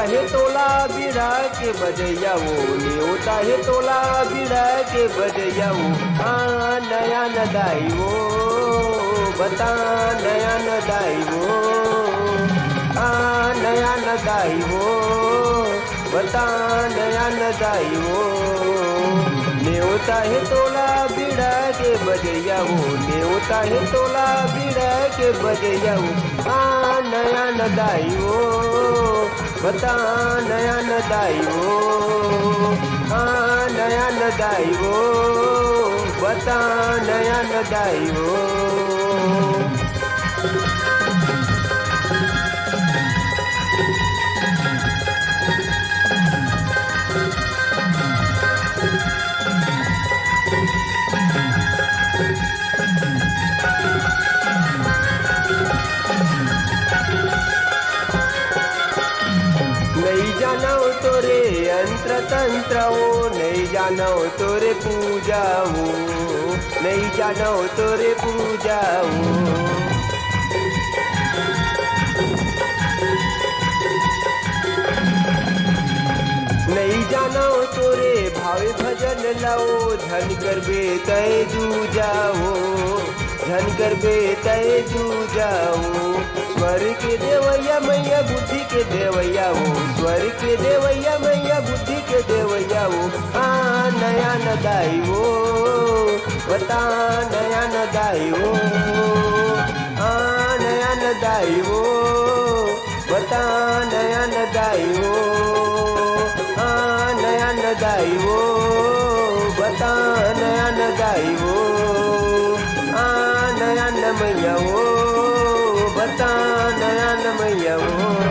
है तोला बिड़ा के बजैया वो, न्योता है तोला बिड़ा के बजैया वो। हाँ नया नदाई वो, बता नया नदाई वो। हाँ नया नदाई वो, बता नया नदाई वो। न्योता है तोला बिड़ा के बजैया वो, न्योता है तोला बिड़ा के बजैया वो। हाँ नया नदाई वो, बता नया नदाई वो। हाँ नया नदाई वो, बता नया नदाई वो। नहीं जानो तोरे यंत्र तंत्र वो, नहीं जानो तोरे पूजा वो, नहीं जानो तोरे पूजा वो। नहीं जानो तोरे भावे भजन लाओ, धन करबे तय दूजाओ, धन करबे तय दूजाओ। स्वर के देवैया मैया बुद्धि के देवैया वो, स्वर के देवैया मैया बुद्धि के देवैया वो। हाँ नया नदाई वो, बता नया नदाई वो। हाँ नया नदाई वो, बता नया नदाई वो। हाँ नया नदाई वो, बता नया नदाई वो। हाँ नया नमैया वो, बता नया नमैया वो।